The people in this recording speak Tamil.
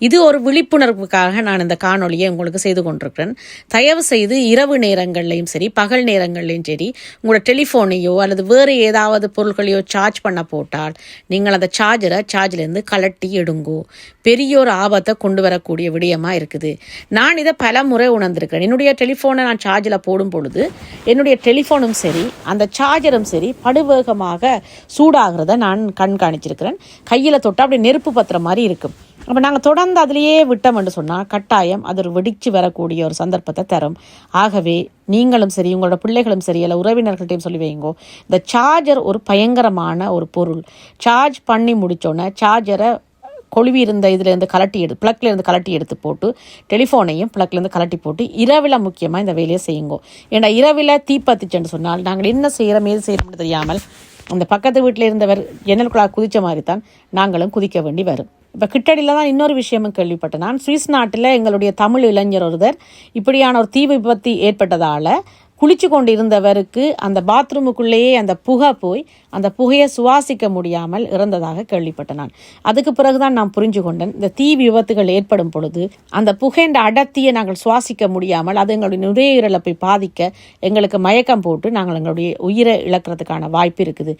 இது ஒரு விழிப்புணர்வுக்காக நான் இந்த காணொலியை உங்களுக்கு செய்து கொண்டிருக்கிறேன். தயவு செய்து இரவு நேரங்கள்லையும் சரி, பகல் நேரங்கள்லையும் சரி, உங்களோட டெலிஃபோனையோ அல்லது வேறு ஏதாவது பொருட்களையோ சார்ஜ் பண்ண போட்டால் நீங்கள் அந்த சார்ஜிலேருந்து கலட்டி எடுங்கோ. பெரிய ஒரு ஆபத்தை கொண்டு வரக்கூடிய விடயமாக இருக்குது. நான் இதை பல முறை உணர்ந்திருக்கிறேன். என்னுடைய டெலிஃபோனை நான் சார்ஜில் போடும் பொழுது என்னுடைய டெலிஃபோனும் சரி, அந்த சார்ஜரும் சரி படுவேகமாக சூடாகிறத நான் கண்காணிச்சிருக்கிறேன். கையில் தொட்டால் அப்படி நெருப்பு பத்துற மாதிரி இருக்கும். அப்போ நாங்கள் தொடர்ந்து அதிலேயே விட்டோம் என்று சொன்னால் கட்டாயம் அது ஒரு வெடிச்சு வரக்கூடிய ஒரு சந்தர்ப்பத்தை தரும். ஆகவே நீங்களும் சரி, உங்களோட பிள்ளைகளும் சரி, இல்லை உறவினர்கள்ட்டையும் சொல்லி வைங்கோ, இந்த சார்ஜர் ஒரு பயங்கரமான ஒரு பொருள். சார்ஜ் பண்ணி முடித்தோன்னே சார்ஜரை கொழுவி இருந்த இதுலேருந்து ப்ளக்லேருந்து கலட்டி எடுத்து போட்டு டெலிஃபோனையும் ப்ளக்லேருந்து கலட்டி போட்டு இரவில் முக்கியமாக இந்த வேலையை செய்யுங்கோ. ஏன்னா இரவில் தீப்பத்திச்சுன்னு சொன்னால் நாங்கள் என்ன செய்கிறோம் ஏது செய்கிறோம்னு தெரியாமல் அந்த பக்கத்து வீட்டில் இருந்தவர் ஜன்னலுக்குள்ளாக குதித்த மாதிரி தான் நாங்களும் குதிக்க வேண்டி வரும். இப்போ கிட்டடியில் தான் இன்னொரு விஷயமும் கேள்விப்பட்டேன். நான் சுவிஸ் நாட்டில் எங்களுடைய தமிழ் இளைஞர் ஒருவர் இப்படியான ஒரு தீ விபத்து ஏற்பட்டதால் குளிச்சு கொண்டு இருந்தவருக்கு அந்த பாத்ரூமுக்குள்ளேயே அந்த புகை போய் அந்த புகையை சுவாசிக்க முடியாமல் இறந்ததாக கேள்விப்பட்டேன். நான் அதுக்கு பிறகுதான் நான் புரிஞ்சு கொண்டேன், இந்த தீ விபத்துகள் ஏற்படும் பொழுது அந்த புகைன்ற அடர்த்தியை நாங்கள் சுவாசிக்க முடியாமல் அது எங்களுடைய நுரையீரலை போய் பாதிக்க எங்களுக்கு மயக்கம் போட்டு நாங்கள் எங்களுடைய உயிரை இழக்கிறதுக்கான வாய்ப்பு இருக்குது.